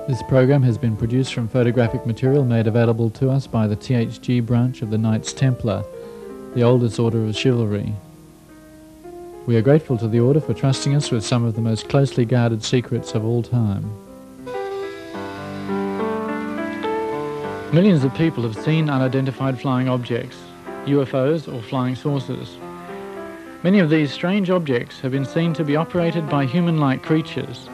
This program has been produced from photographic material made available to us by the THG branch of the Knights Templar, the oldest order of chivalry. We are grateful to the order for trusting us with some of the most closely guarded secrets of all time. Millions of people have seen unidentified flying objects, UFOs or flying saucers. Many of these strange objects have been seen to be operated by human-like creatures.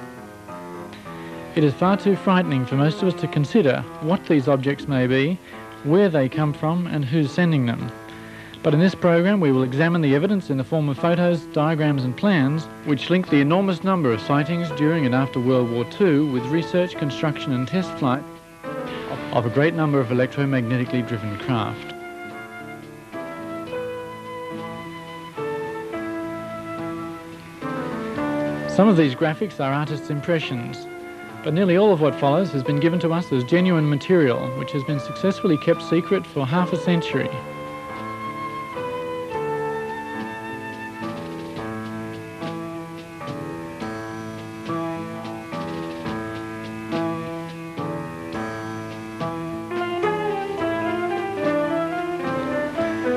It is far too frightening for most of us to consider what these objects may be, where they come from and who's sending them. But in this program we will examine the evidence in the form of photos, diagrams and plans which link the enormous number of sightings during and after World War II with research, construction and test flight of a great number of electromagnetically driven craft. Some of these graphics are artists' impressions, but nearly all of what follows has been given to us as genuine material which has been successfully kept secret for half a century.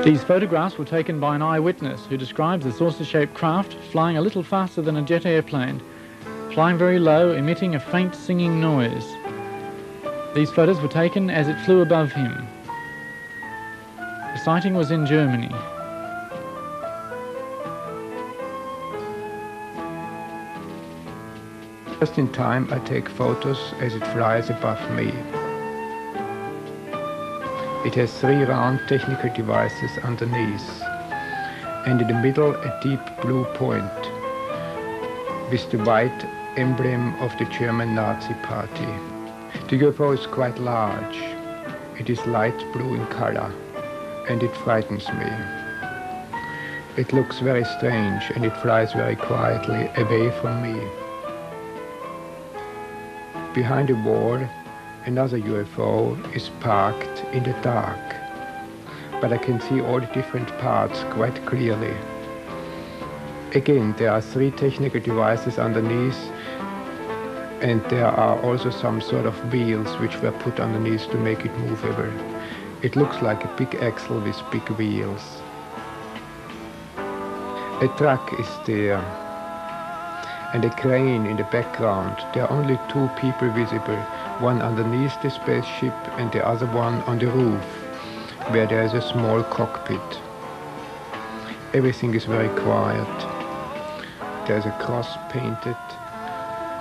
These photographs were taken by an eyewitness who describes a saucer-shaped craft flying a little faster than a jet airplane, flying very low, emitting a faint singing noise. These photos were taken as it flew above him. The sighting was in Germany. Just in time I take photos as it flies above me. It has three round technical devices underneath, and in the middle a deep blue point with the white emblem of the German Nazi Party. The UFO is quite large. It is light blue in color, and it frightens me. It looks very strange, and it flies very quietly away from me. Behind the wall, another UFO is parked in the dark, but I can see all the different parts quite clearly. Again, there are three technical devices underneath, and there are also some sort of wheels which were put underneath to make it movable. It looks like a big axle with big wheels. A truck is there, and a crane in the background. There are only two people visible, one underneath the spaceship and the other one on the roof, where there is a small cockpit. Everything is very quiet. There is a cross painted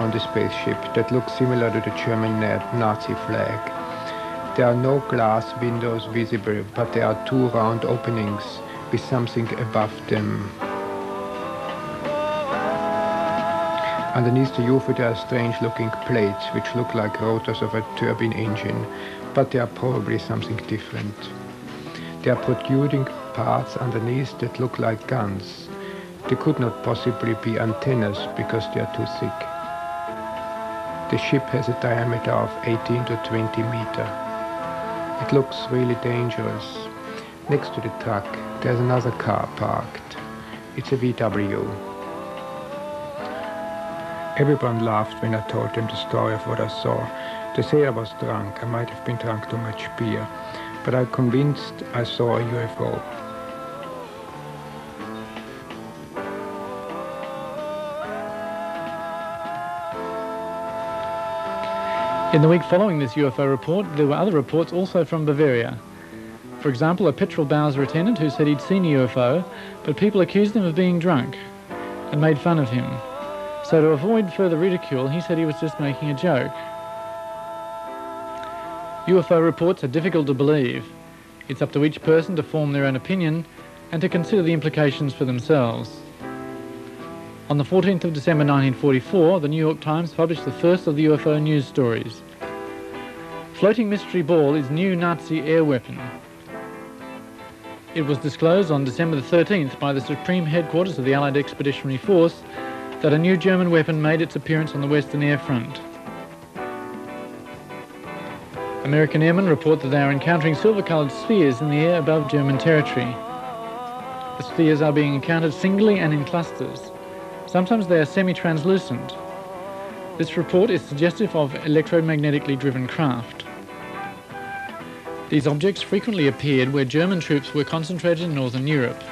on the spaceship that looks similar to the German Nazi flag. There are no glass windows visible, but there are two round openings with something above them. Underneath the UFO there are strange-looking plates which look like rotors of a turbine engine, but they are probably something different. There are protruding parts underneath that look like guns. They could not possibly be antennas because they are too thick. The ship has a diameter of 18 to 20 meters. It looks really dangerous. Next to the truck there's another car parked. It's a VW. Everyone laughed when I told them the story of what I saw. They say I was drunk. I might have been drunk too much beer, but I'm convinced I saw a UFO. In the week following this UFO report, there were other reports also from Bavaria. For example, a petrol Bowser attendant who said he'd seen a UFO, but people accused him of being drunk and made fun of him. So to avoid further ridicule, he said he was just making a joke. UFO reports are difficult to believe. It's up to each person to form their own opinion and to consider the implications for themselves. On the 14th of December 1944, the New York Times published the first of the UFO news stories. Floating mystery ball is new Nazi air weapon. It was disclosed on December the 13th by the Supreme Headquarters of the Allied Expeditionary Force that a new German weapon made its appearance on the Western Air Front. American airmen report that they are encountering silver-coloured spheres in the air above German territory. The spheres are being encountered singly and in clusters. Sometimes they are semi-translucent. This report is suggestive of electromagnetically driven craft. These objects frequently appeared where German troops were concentrated in Northern Europe.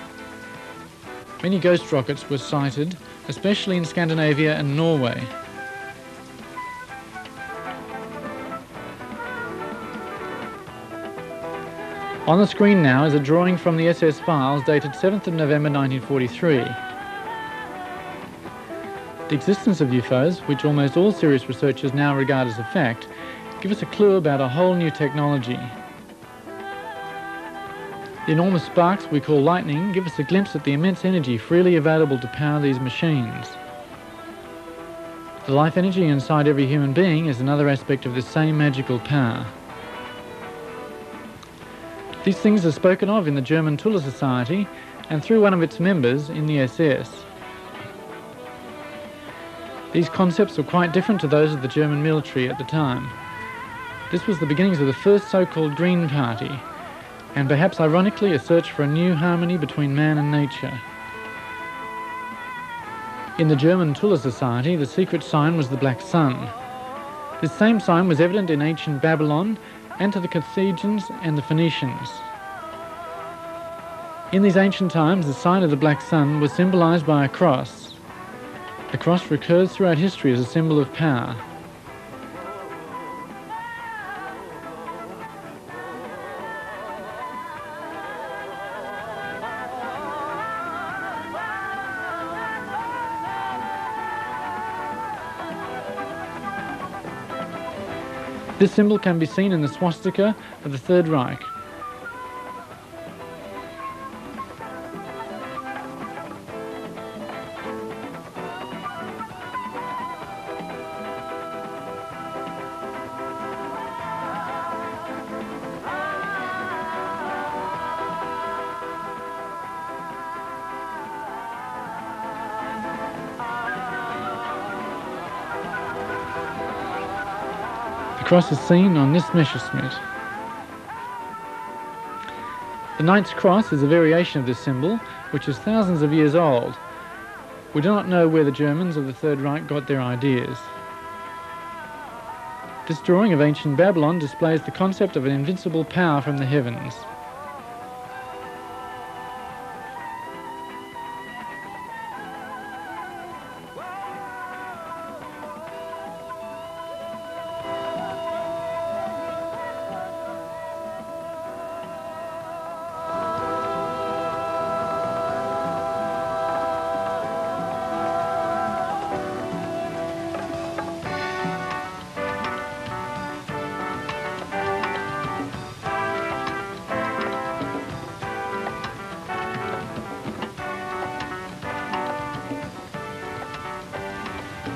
Many ghost rockets were sighted, especially in Scandinavia and Norway. On the screen now is a drawing from the SS files dated 7th of November 1943. The existence of UFOs, which almost all serious researchers now regard as a fact, give us a clue about a whole new technology. The enormous sparks we call lightning give us a glimpse at the immense energy freely available to power these machines. The life energy inside every human being is another aspect of this same magical power. These things are spoken of in the German Tuller Society and through one of its members in the SS. These concepts were quite different to those of the German military at the time. This was the beginnings of the first so-called Green Party, and perhaps ironically a search for a new harmony between man and nature. In the German Tuller Society, the secret sign was the black sun. This same sign was evident in ancient Babylon and to the Carthaginians and the Phoenicians. In these ancient times, the sign of the black sun was symbolized by a cross. The cross recurs throughout history as a symbol of power. This symbol can be seen in the swastika of the Third Reich. The cross is seen on this Messerschmitt. The Knight's Cross is a variation of this symbol, which is thousands of years old. We do not know where the Germans of the Third Reich got their ideas. This drawing of ancient Babylon displays the concept of an invincible power from the heavens.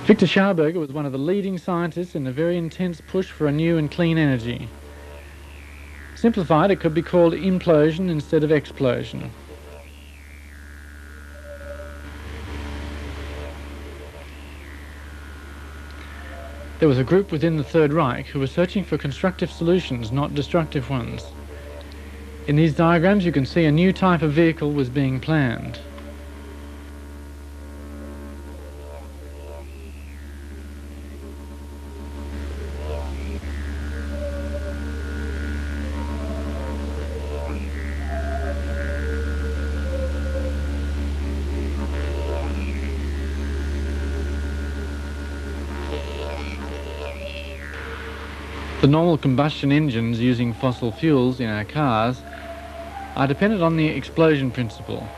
Victor Scharberger was one of the leading scientists in a very intense push for a new and clean energy. Simplified, it could be called implosion instead of explosion. There was a group within the Third Reich who were searching for constructive solutions, not destructive ones. In these diagrams you can see a new type of vehicle was being planned. The normal combustion engines using fossil fuels in our cars are dependent on the explosion principle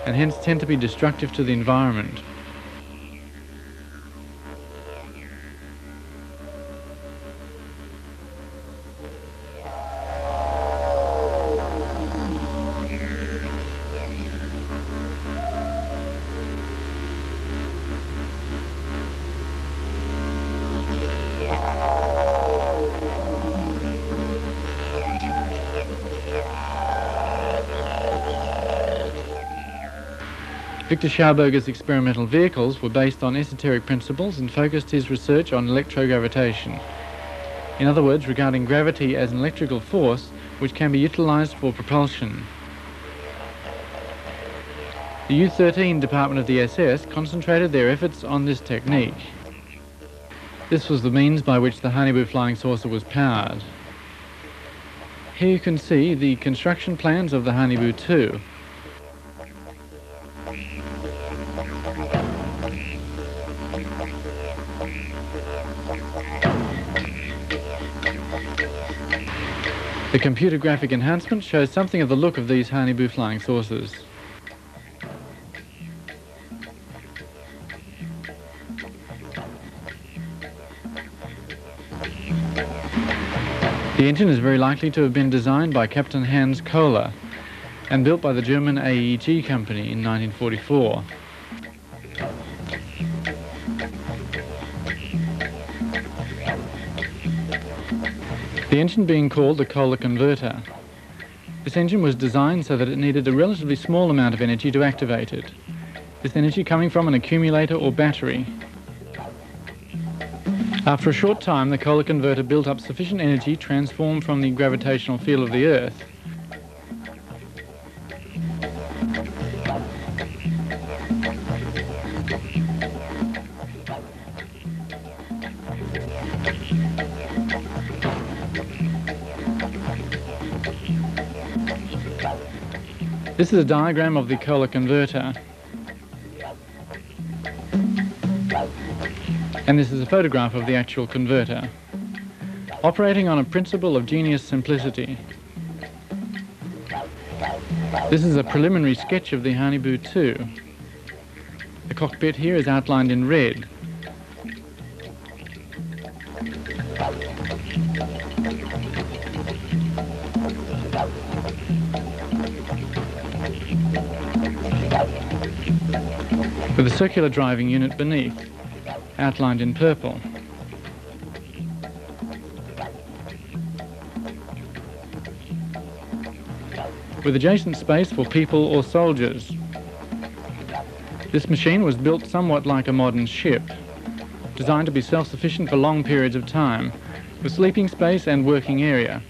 and hence tend to be destructive to the environment. Victor Scharberger's experimental vehicles were based on esoteric principles and focused his research on electrogravitation. In other words, regarding gravity as an electrical force which can be utilized for propulsion. The U-13 department of the SS concentrated their efforts on this technique. This was the means by which the Hanibu flying saucer was powered. Here you can see the construction plans of the Hanibu 2. The computer graphic enhancement shows something of the look of these Hanibu flying saucers. The engine is very likely to have been designed by Captain Hans Kohler and built by the German AEG company in 1944. The engine being called the Kohler converter. This engine was designed so that it needed a relatively small amount of energy to activate it, this energy coming from an accumulator or battery. After a short time, the Kohler converter built up sufficient energy transformed from the gravitational field of the Earth This is a diagram of the Kohler converter, and this is a photograph of the actual converter, operating on a principle of genius simplicity. This is a preliminary sketch of the Hanibu 2. The cockpit here is outlined in red. With a circular driving unit beneath, outlined in purple. With adjacent space for people or soldiers. This machine was built somewhat like a modern ship, designed to be self-sufficient for long periods of time, with sleeping space and working area.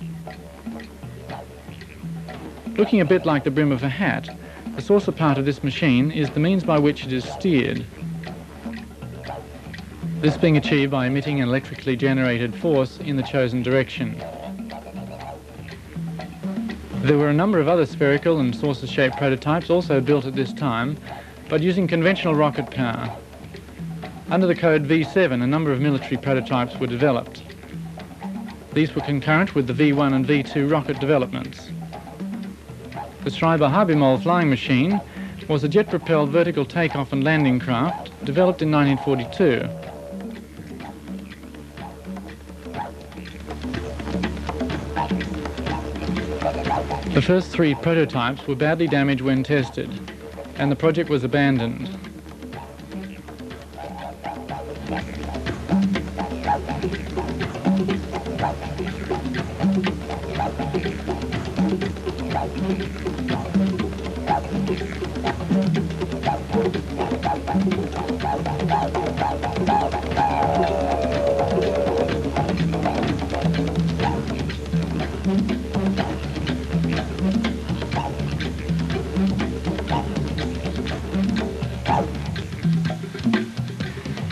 Looking a bit like the brim of a hat, the saucer part of this machine is the means by which it is steered. This being achieved by emitting an electrically generated force in the chosen direction. There were a number of other spherical and saucer-shaped prototypes also built at this time, but using conventional rocket power. Under the code V7, a number of military prototypes were developed. These were concurrent with the V1 and V2 rocket developments. The Schreiber-Habimol flying machine was a jet-propelled vertical takeoff and landing craft developed in 1942. The first three prototypes were badly damaged when tested, and the project was abandoned.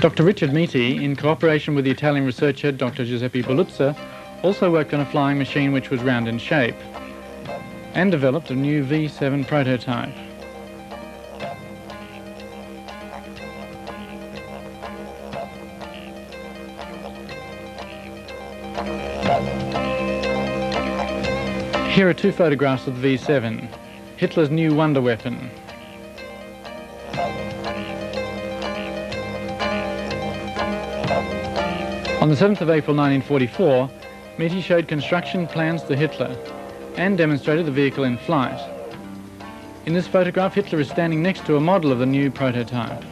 Dr. Richard Miti, in cooperation with the Italian researcher Dr. Giuseppe Belluzza, also worked on a flying machine which was round in shape, and developed a new V7 prototype. Here are two photographs of the V7, Hitler's new wonder weapon. On the 7th of April 1944, Miti showed construction plans to Hitler and demonstrated the vehicle in flight. In this photograph, Hitler is standing next to a model of the new prototype.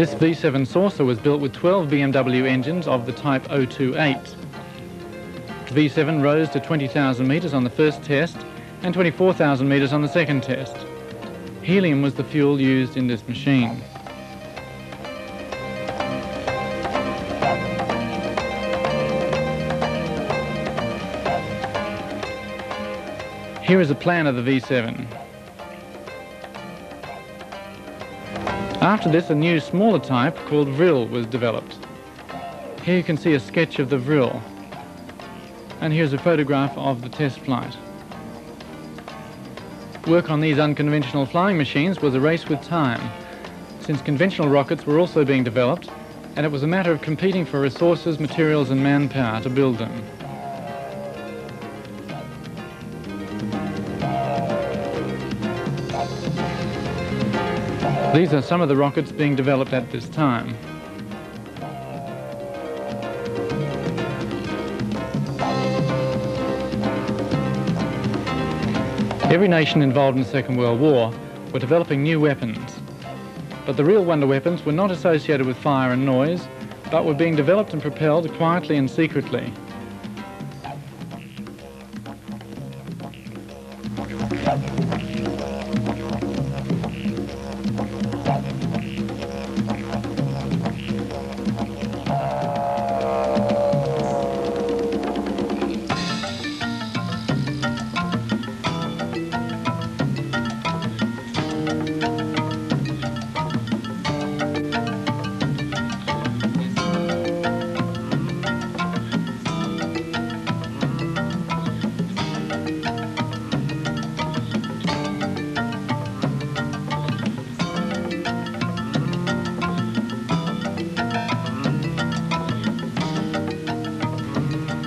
This V7 saucer was built with 12 BMW engines of the type 028. The V7 rose to 20,000 metres on the first test and 24,000 metres on the second test. Helium was the fuel used in this machine. Here is a plan of the V7. After this, a new smaller type called Vril was developed. Here you can see a sketch of the Vril, and here's a photograph of the test flight. Work on these unconventional flying machines was a race with time, since conventional rockets were also being developed, and it was a matter of competing for resources, materials and manpower to build them. These are some of the rockets being developed at this time. Every nation involved in the Second World War were developing new weapons, but the real wonder weapons were not associated with fire and noise, but were being developed and propelled quietly and secretly.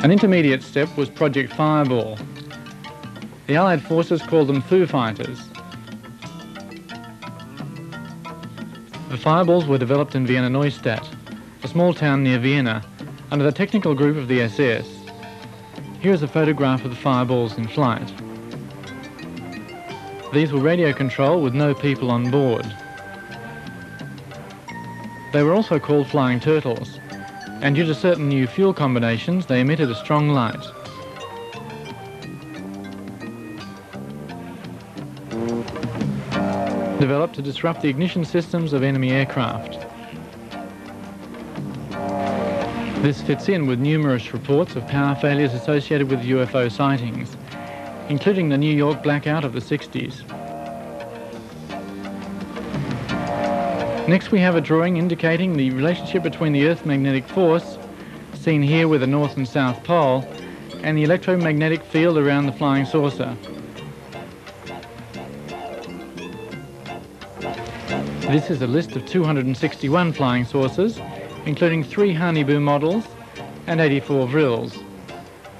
An intermediate step was Project Fireball. The Allied forces called them Foo Fighters. The fireballs were developed in Vienna Neustadt, a small town near Vienna, under the technical group of the SS. Here is a photograph of the fireballs in flight. These were radio controlled with no people on board. They were also called flying turtles, and due to certain new fuel combinations, they emitted a strong light. Developed to disrupt the ignition systems of enemy aircraft. This fits in with numerous reports of power failures associated with UFO sightings, including the New York blackout of the 60s. Next we have a drawing indicating the relationship between the Earth's magnetic force, seen here with the North and South Pole, and the electromagnetic field around the flying saucer. This is a list of 261 flying saucers, including 3 Honeyboo models and 84 Vrils.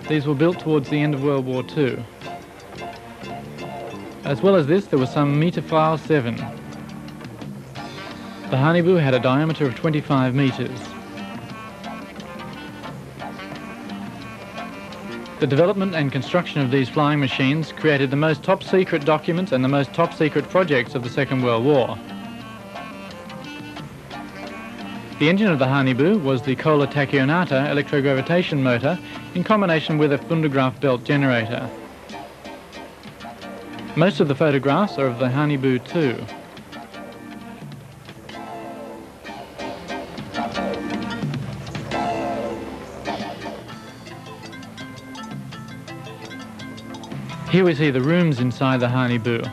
These were built towards the end of World War II. As well as this, there was some Meterphile 7. The Honeyboo had a diameter of 25 meters. The development and construction of these flying machines created the most top-secret documents and the most top-secret projects of the Second World War. The engine of the Honeyboo was the Kohler Tachionata electrogravitation motor in combination with a Fundegraf belt generator. Most of the photographs are of the Honeyboo 2. Here we see the rooms inside the Honeyboo.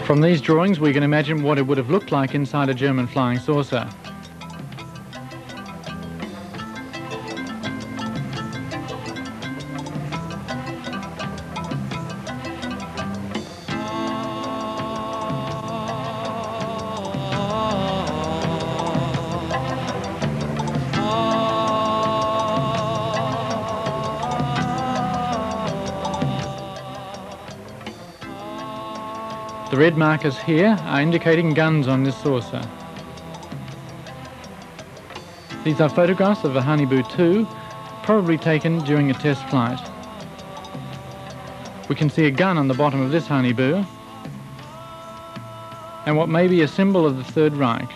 From these drawings we can imagine what it would have looked like inside a German flying saucer. The red markers here are indicating guns on this saucer. These are photographs of the Honeyboo 2, probably taken during a test flight. We can see a gun on the bottom of this Honeyboo, and what may be a symbol of the Third Reich.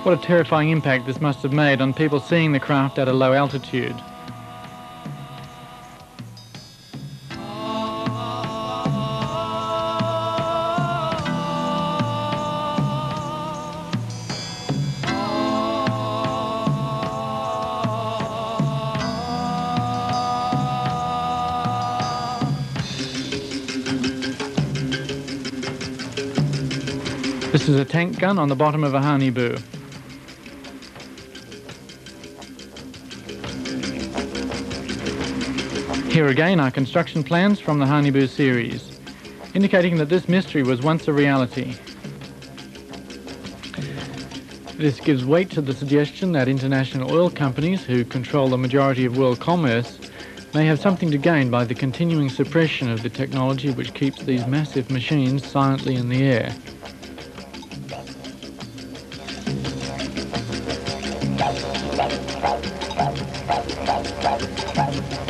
What a terrifying impact this must have made on people seeing the craft at a low altitude. This is a tank gun on the bottom of a Hanibu. Here again are construction plans from the Hanibu series, indicating that this mystery was once a reality. This gives weight to the suggestion that international oil companies, who control the majority of world commerce, may have something to gain by the continuing suppression of the technology which keeps these massive machines silently in the air.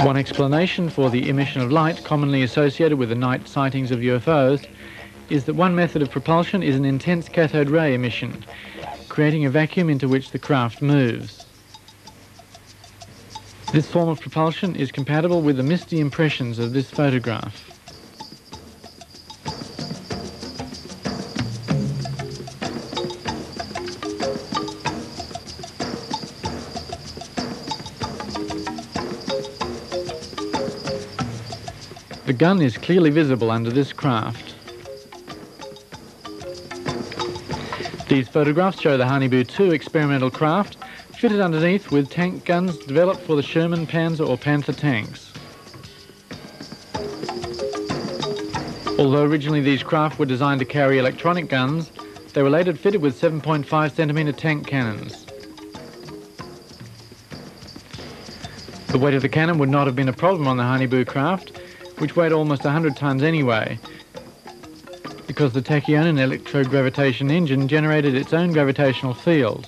One explanation for the emission of light commonly associated with the night sightings of UFOs is that one method of propulsion is an intense cathode ray emission, creating a vacuum into which the craft moves. This form of propulsion is compatible with the misty impressions of this photograph. The gun is clearly visible under this craft. These photographs show the Hanibu 2 experimental craft fitted underneath with tank guns developed for the Sherman, Panzer or Panther tanks. Although originally these craft were designed to carry electronic guns, they were later fitted with 7.5cm tank cannons. The weight of the cannon would not have been a problem on the Hanibu craft, which weighed almost 100 tons anyway, because the tachyonin electrogravitation engine generated its own gravitational field.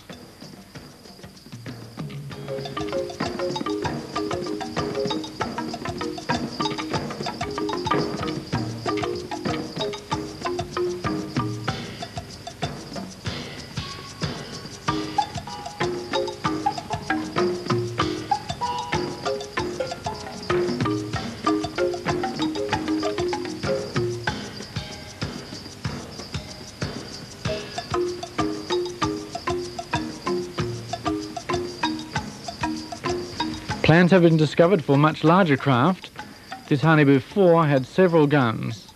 Plans have been discovered for much larger craft. This Hanibu 4 had several guns.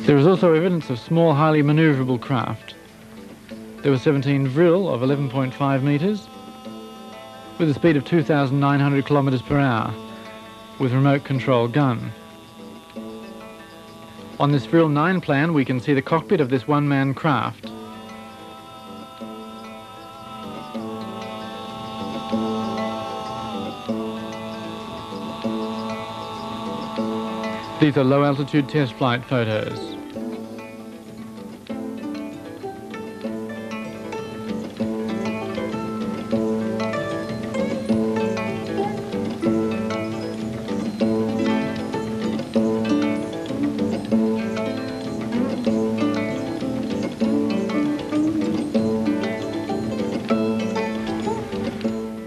There is also evidence of small, highly manoeuvrable craft. There were 17 vril of 11.5 metres with a speed of 2,900 kilometres per hour with remote control gun. On this vril 9 plan we can see the cockpit of this one-man craft. These are low-altitude test flight photos.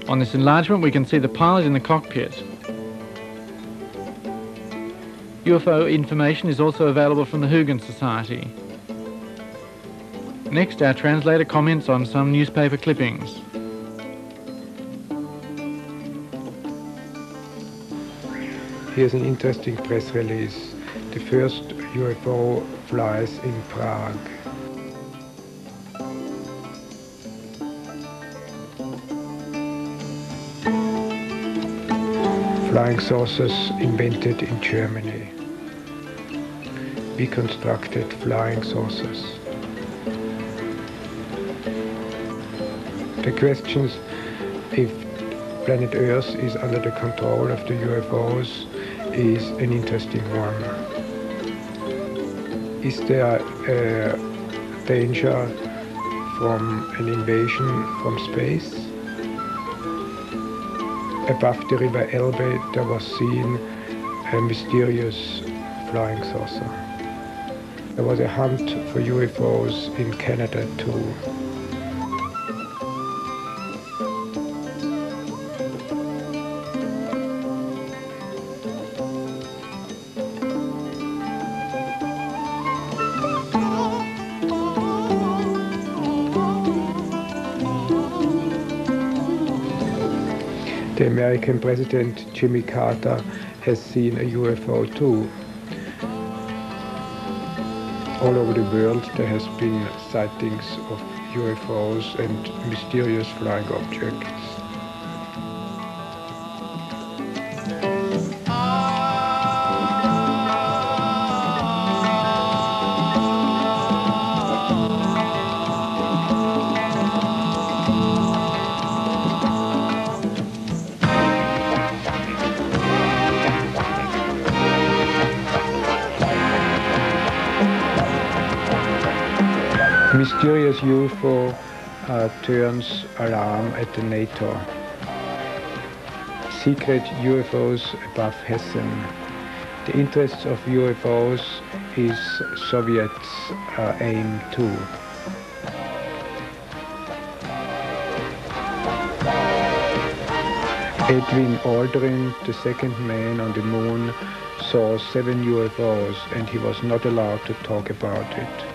On this enlargement we can see the pilot in the cockpit. UFO information is also available from the Huygens Society. Next, our translator comments on some newspaper clippings. Here's an interesting press release. The first UFO flies in Prague. Flying saucers invented in Germany. Reconstructed flying saucers. The questions if planet Earth is under the control of the UFOs is an interesting one. Is there a danger from an invasion from space? Above the river Elbe there was seen a mysterious flying saucer. There was a hunt for UFOs in Canada too. The American President Jimmy Carter has seen a UFO too. All over the world there has been sightings of UFOs and mysterious flying objects. Mysterious UFO turns alarm at the NATO. Secret UFOs above Hessen. The interest of UFOs is Soviets' aim too. Edwin Aldrin, the second man on the moon, saw 7 UFOs and he was not allowed to talk about it.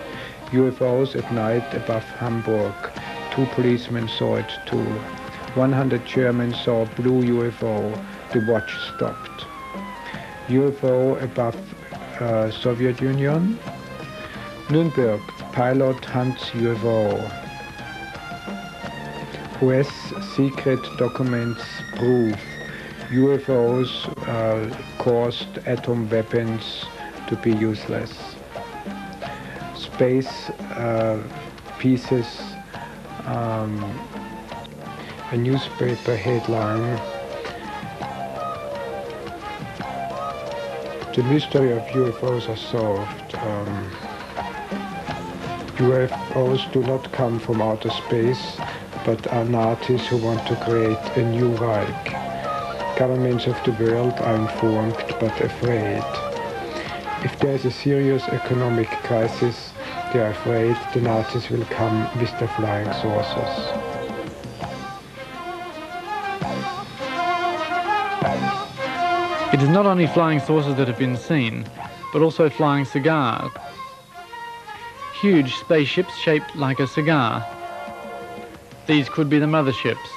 UFOs at night above Hamburg. 2 policemen saw it too. 100 Germans saw a blue UFO. The watch stopped. UFO above Soviet Union. Nuremberg. Pilot hunts UFO. US secret documents prove UFOs caused atom weapons to be useless. Space pieces, a newspaper headline. The mystery of UFOs are solved. UFOs do not come from outer space, but are Nazis who want to create a new Reich. Governments of the world are informed but afraid. If there is a serious economic crisis, they are afraid the Nazis will come with their flying saucers. It is not only flying saucers that have been seen, but also flying cigars. Huge spaceships shaped like a cigar. These could be the motherships.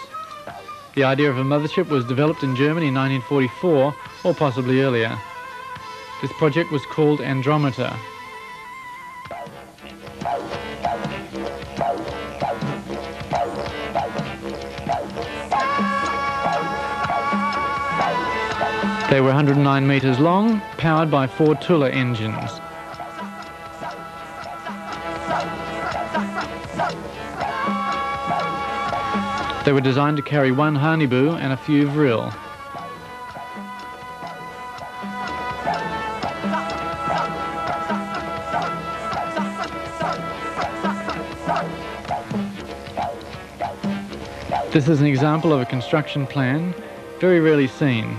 The idea of a mothership was developed in Germany in 1944, or possibly earlier. This project was called Andromeda. They were 109 meters long, powered by 4 Tula engines. They were designed to carry 1 Hanibu and a few vril. This is an example of a construction plan, very rarely seen.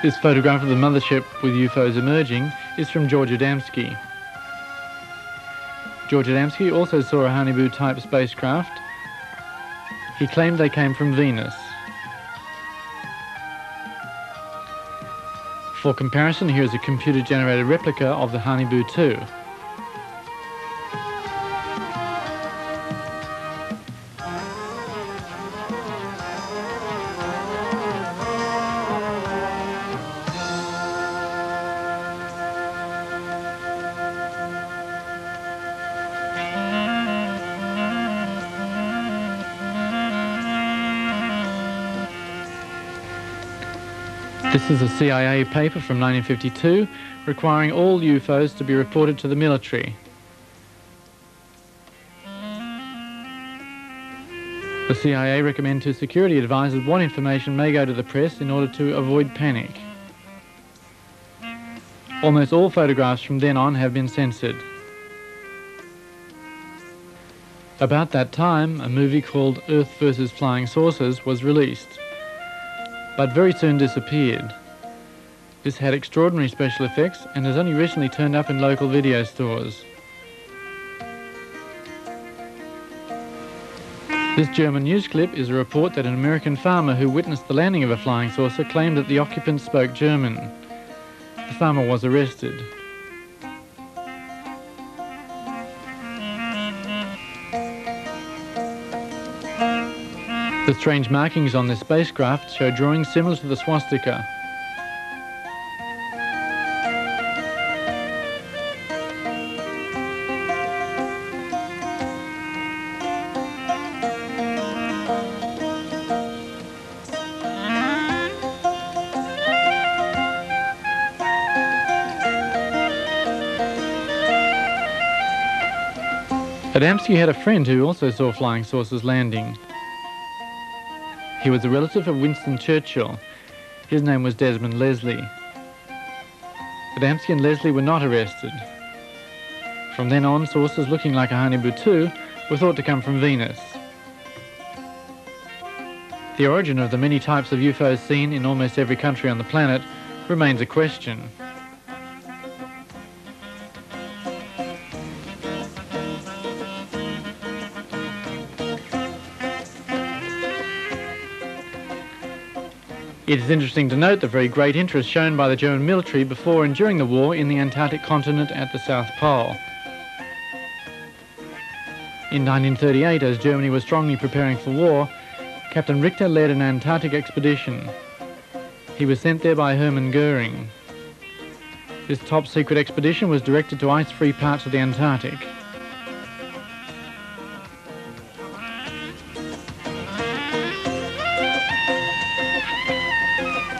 This photograph of the mothership with UFOs emerging is from George Adamski. George Adamski also saw a Hanibu-type spacecraft. He claimed they came from Venus. For comparison, here is a computer-generated replica of the Hanibu-2. This is a CIA paper from 1952 requiring all UFOs to be reported to the military. The CIA recommend to security advisors what information may go to the press in order to avoid panic. Almost all photographs from then on have been censored. About that time, a movie called Earth vs. Flying Saucers was released, but very soon disappeared. This had extraordinary special effects and has only recently turned up in local video stores. This German news clip is a report that an American farmer who witnessed the landing of a flying saucer claimed that the occupants spoke German. The farmer was arrested. The strange markings on this spacecraft show drawings similar to the swastika. Adamski had a friend who also saw flying saucers landing. He was a relative of Winston Churchill. His name was Desmond Leslie. Adamski and Leslie were not arrested. From then on, saucers looking like a Hane-Butu were thought to come from Venus. The origin of the many types of UFOs seen in almost every country on the planet remains a question. It is interesting to note the very great interest shown by the German military before and during the war in the Antarctic continent at the South Pole. In 1938, as Germany was strongly preparing for war, Captain Richter led an Antarctic expedition. He was sent there by Hermann Goering. This top-secret expedition was directed to ice-free parts of the Antarctic.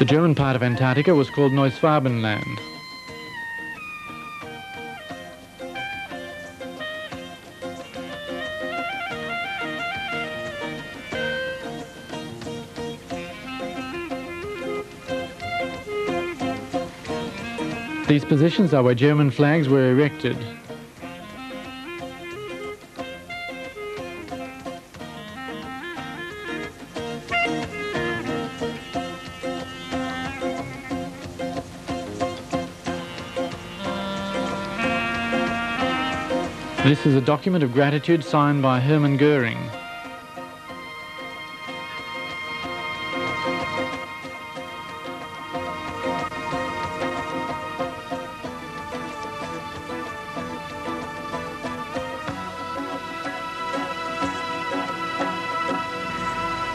The German part of Antarctica was called Neuschwabenland. These positions are where German flags were erected. This is a document of gratitude signed by Hermann Goering.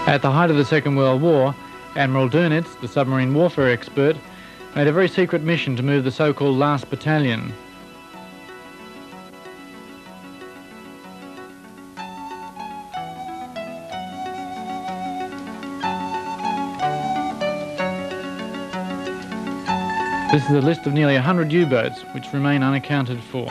At the height of the Second World War, Admiral Dönitz, the submarine warfare expert, made a very secret mission to move the so-called Last Battalion. This is a list of nearly 100 U-boats which remain unaccounted for.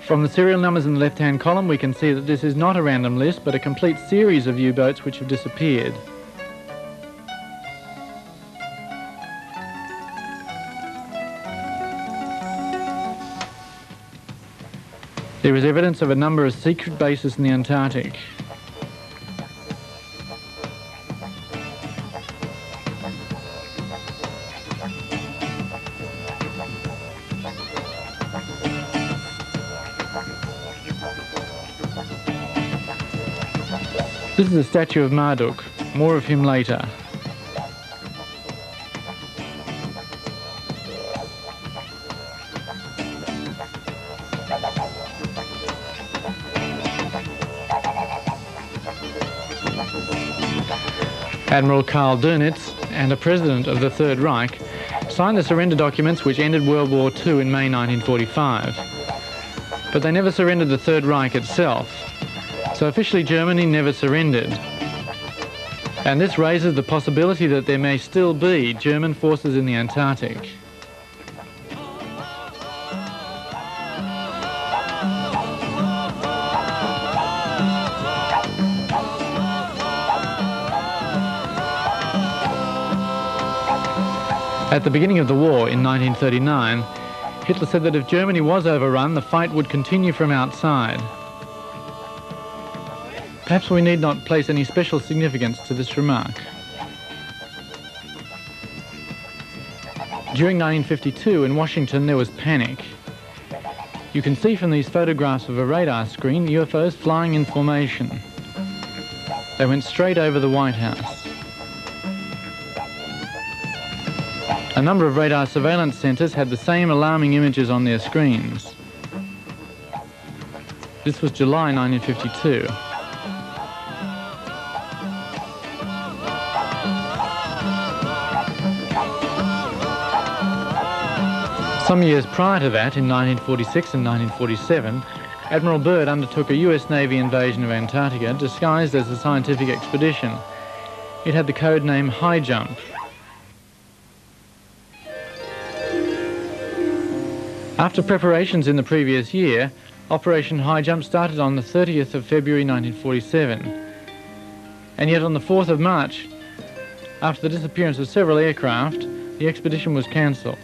From the serial numbers in the left-hand column we can see that this is not a random list but a complete series of U-boats which have disappeared. There is evidence of a number of secret bases in the Antarctic. This is a statue of Marduk. More of him later. Admiral Karl Dönitz and a president of the Third Reich signed the surrender documents which ended World War II in May 1945. But they never surrendered the Third Reich itself. So officially Germany never surrendered. And this raises the possibility that there may still be German forces in the Antarctic. At the beginning of the war in 1939, Hitler said that if Germany was overrun, the fight would continue from outside. Perhaps we need not place any special significance to this remark. During 1952 in Washington there was panic. You can see from these photographs of a radar screen UFOs flying in formation. They went straight over the White House. A number of radar surveillance centres had the same alarming images on their screens. This was July 1952. Some years prior to that, in 1946 and 1947, Admiral Byrd undertook a US Navy invasion of Antarctica disguised as a scientific expedition. It had the code name High Jump. After preparations in the previous year, Operation High Jump started on the 30th of February 1947. And yet on the 4th of March, after the disappearance of several aircraft, the expedition was cancelled.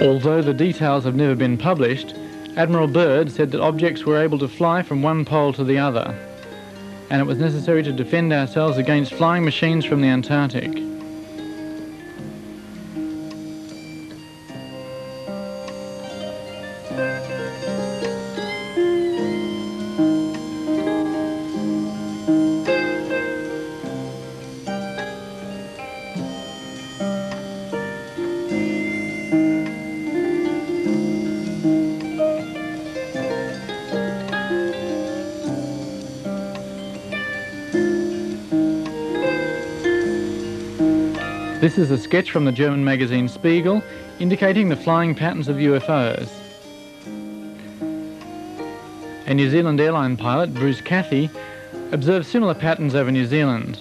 Although the details have never been published, Admiral Byrd said that objects were able to fly from one pole to the other, and it was necessary to defend ourselves against flying machines from the Antarctic. This is a sketch from the German magazine Spiegel indicating the flying patterns of UFOs. A New Zealand airline pilot, Bruce Cathy, observed similar patterns over New Zealand.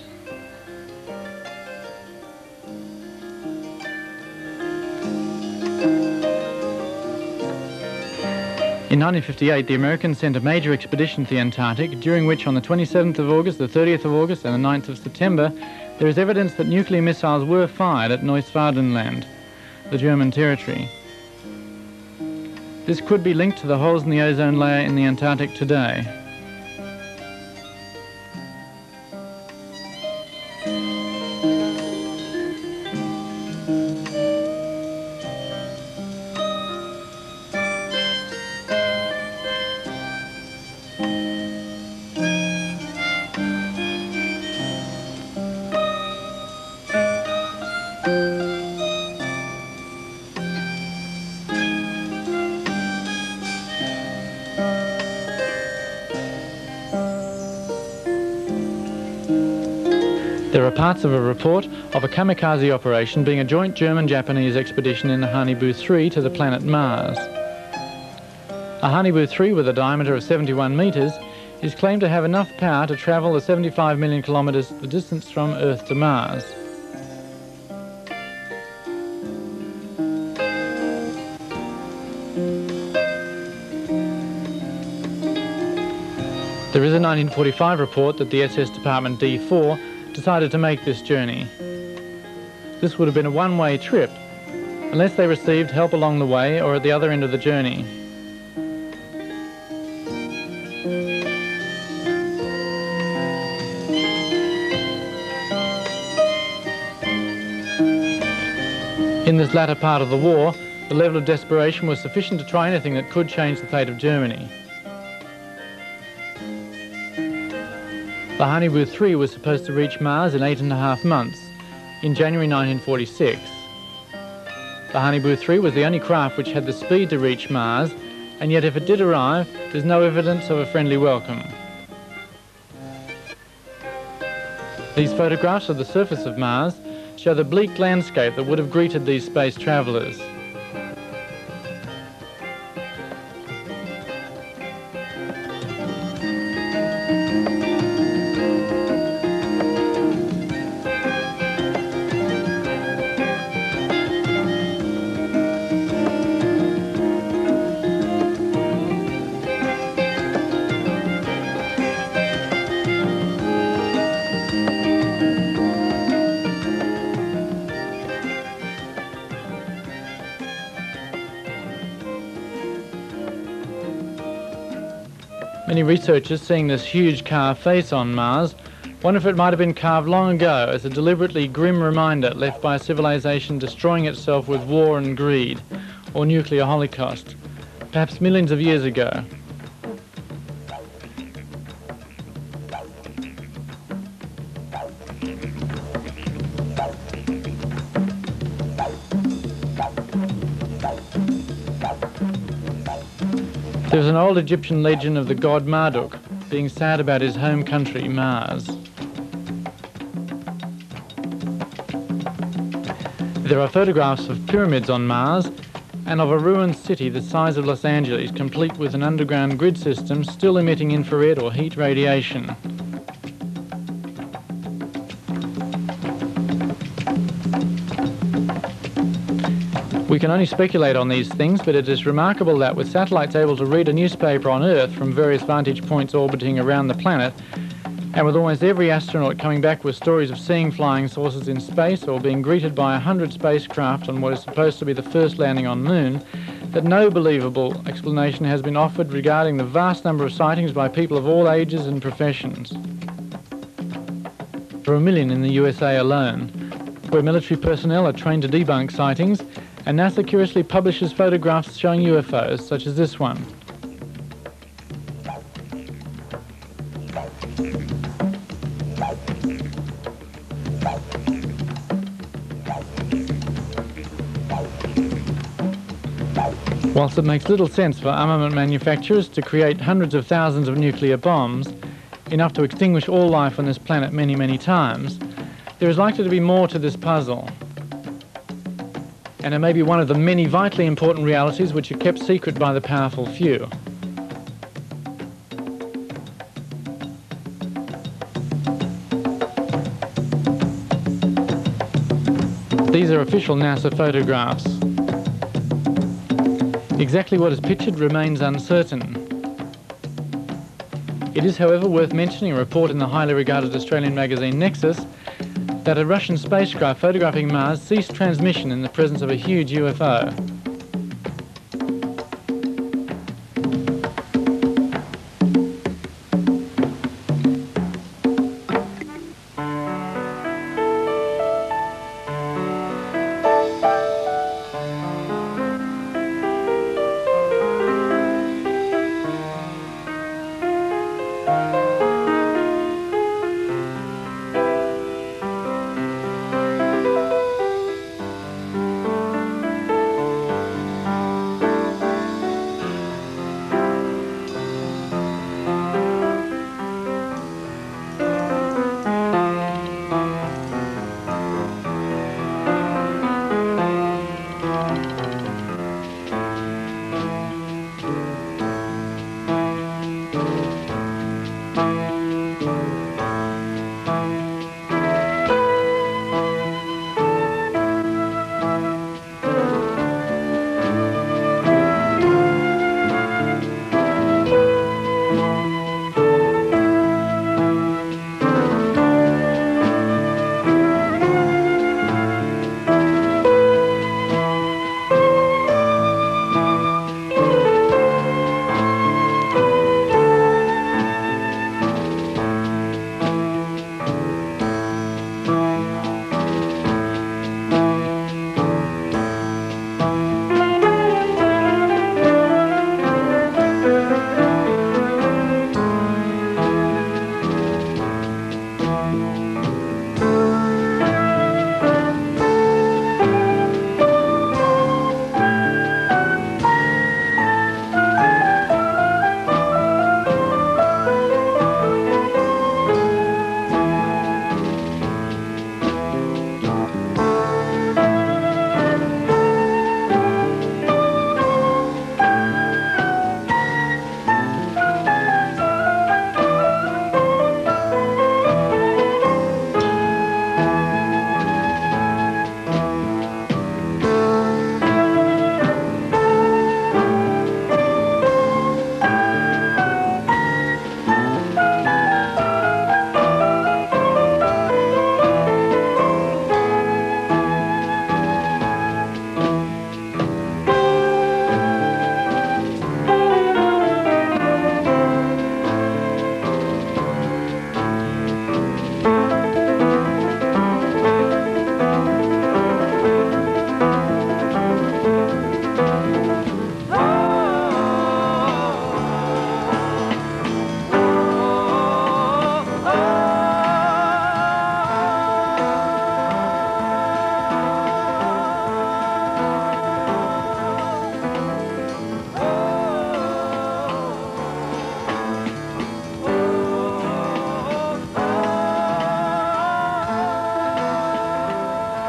In 1958, the Americans sent a major expedition to the Antarctic, during which on the 27th of August, the 30th of August and the 9th of September, there is evidence that nuclear missiles were fired at Neuswardenland, the German territory. This could be linked to the holes in the ozone layer in the Antarctic today. There are parts of a report of a kamikaze operation being a joint German-Japanese expedition in the WWII to the planet Mars. A WWII with a diameter of 71 metres is claimed to have enough power to travel the 75 million kilometres the distance from Earth to Mars. There is a 1945 report that the SS Department D4 decided to make this journey. This would have been a one-way trip, unless they received help along the way or at the other end of the journey. In this latter part of the war, the level of desperation was sufficient to try anything that could change the fate of Germany. The WWII was supposed to reach Mars in 8.5 months, in January 1946. The WWII was the only craft which had the speed to reach Mars, and yet if it did arrive, there's no evidence of a friendly welcome. These photographs of the surface of Mars show the bleak landscape that would have greeted these space travellers. Many researchers, seeing this huge carved face on Mars, wonder if it might have been carved long ago as a deliberately grim reminder left by a civilization destroying itself with war and greed, or nuclear holocaust, perhaps millions of years ago. There was an old Egyptian legend of the god Marduk being sad about his home country, Mars. There are photographs of pyramids on Mars and of a ruined city the size of Los Angeles, complete with an underground grid system still emitting infrared or heat radiation. We can only speculate on these things, but it is remarkable that with satellites able to read a newspaper on Earth from various vantage points orbiting around the planet, and with almost every astronaut coming back with stories of seeing flying saucers in space or being greeted by 100 spacecraft on what is supposed to be the first landing on Moon, that no believable explanation has been offered regarding the vast number of sightings by people of all ages and professions. There are 1 million in the USA alone, where military personnel are trained to debunk sightings, and NASA curiously publishes photographs showing UFOs, such as this one. Whilst it makes little sense for armament manufacturers to create hundreds of thousands of nuclear bombs, enough to extinguish all life on this planet many, many times, there is likely to be more to this puzzle. And it may be one of the many vitally important realities which are kept secret by the powerful few. These are official NASA photographs. Exactly what is pictured remains uncertain. It is, however, worth mentioning a report in the highly regarded Australian magazine Nexus that a Russian spacecraft photographing Mars ceased transmission in the presence of a huge UFO.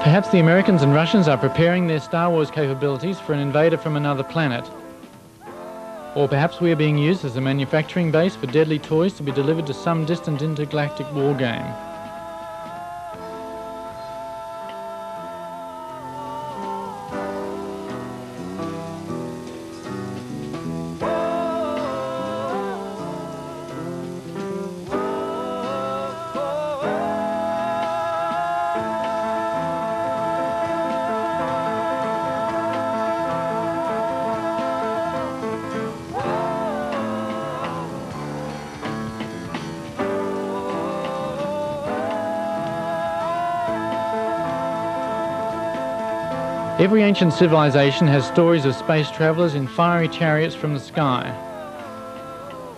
Perhaps the Americans and Russians are preparing their Star Wars capabilities for an invader from another planet. Or perhaps we are being used as a manufacturing base for deadly toys to be delivered to some distant intergalactic war game. Every ancient civilization has stories of space travellers in fiery chariots from the sky.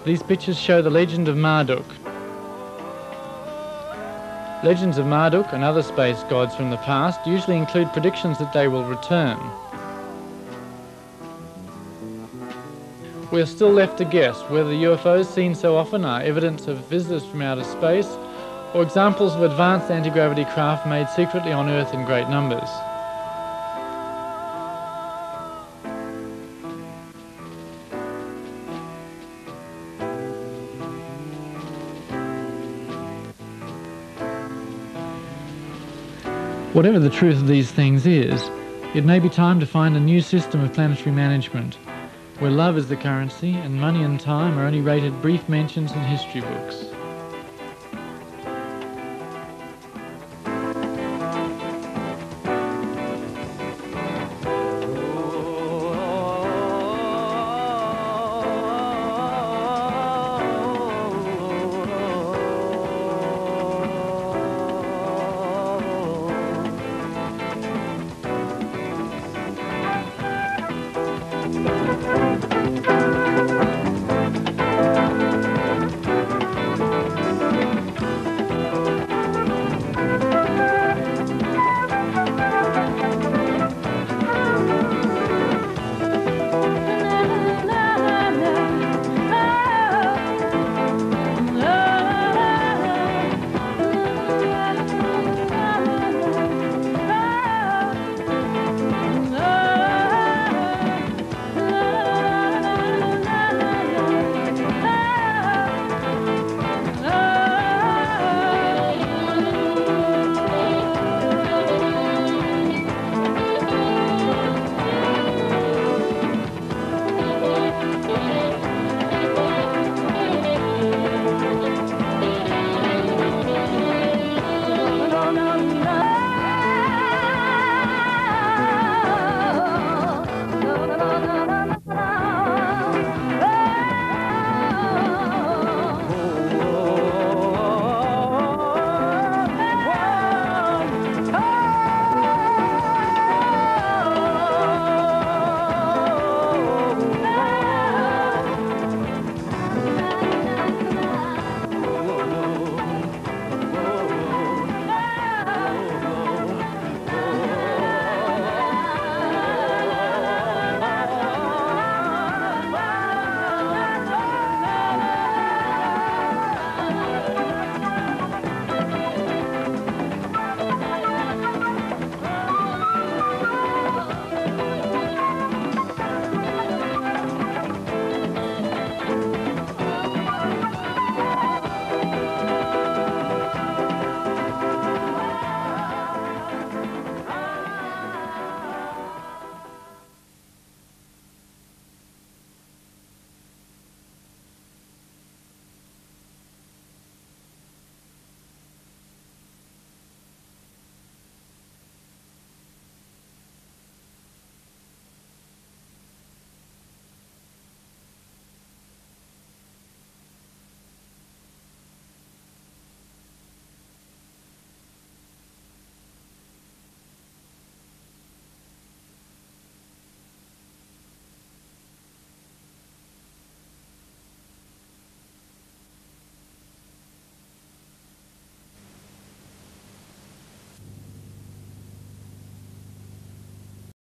These pictures show the legend of Marduk. Legends of Marduk and other space gods from the past usually include predictions that they will return. We are still left to guess whether the UFOs seen so often are evidence of visitors from outer space or examples of advanced anti-gravity craft made secretly on Earth in great numbers. Whatever the truth of these things is, it may be time to find a new system of planetary management, where love is the currency and money and time are only rated brief mentions in history books.